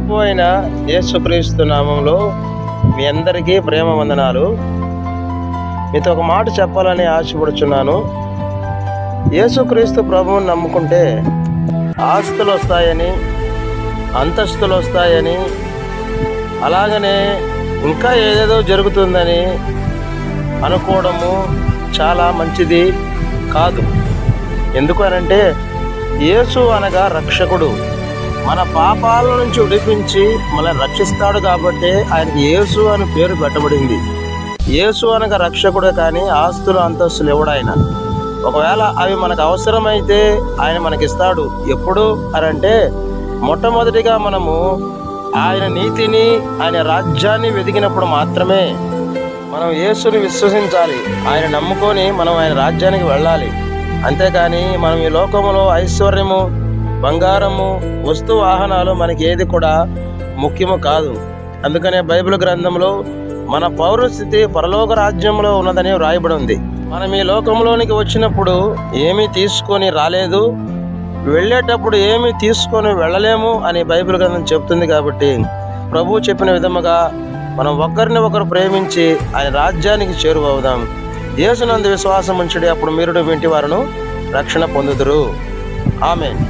ప్రభు అయిన యేసుక్రీస్తు నామంలో మీ అందరికీ ప్రేమ వందనాలు. మీతో ఒక మాట చెప్పాలని ఆశపడుచున్నాను. యేసుక్రీస్తు ప్రభువుని నమ్ముకుంటే ఆస్తులు వస్తాయని, అంతస్తులు వస్తాయని, అలాగనే ఇంకా ఏదేదో జరుగుతుందని అనుకోవడము చాలా మంచిది కాదు. ఎందుకు అనంటే, యేసు అనగా రక్షకుడు, మన పాపాల నుంచి విడిపించి మనల్ని రక్షిస్తాడు కాబట్టి ఆయనకి యేసు అని పేరు పెట్టబడింది. యేసు అనగా రక్షకుడే, కానీ ఆస్తులు అంతస్తులు ఇవ్వడు ఆయన. ఒకవేళ అవి మనకు అవసరమైతే ఆయన మనకిస్తాడు. ఎప్పుడు అనంటే, మొట్టమొదటిగా మనము ఆయన నీతిని, ఆయన రాజ్యాన్ని వెతికినప్పుడు మాత్రమే. మనం యేసుని విశ్వసించాలి, ఆయన నమ్ముకొని మనం ఆయన రాజ్యానికి వెళ్ళాలి. అంతేకాని మనం ఈ లోకములో ఐశ్వర్యము, బంగారము, వస్తు వాహనాలు మనకి ఏది కూడా ముఖ్యము కాదు. అందుకనే బైబిల్ గ్రంథంలో మన పౌరస్థితి పరలోక రాజ్యంలో ఉన్నదని వ్రాయబడి ఉంది. మనం ఈ లోకంలోనికి వచ్చినప్పుడు ఏమీ తీసుకొని రాలేదు, వెళ్ళేటప్పుడు ఏమీ తీసుకొని వెళ్ళలేము అని బైబిల్ గ్రంథం చెప్తుంది. కాబట్టి ప్రభువు చెప్పిన విధముగా మనం ఒకరిని ఒకరు ప్రేమించి ఆయన రాజ్యానికి చేరువవుదాం. యేసునందు విశ్వాసం ఉంచుడి, అప్పుడు మీరు వింటి వారును రక్షణ పొందుదురు. ఆమేన్.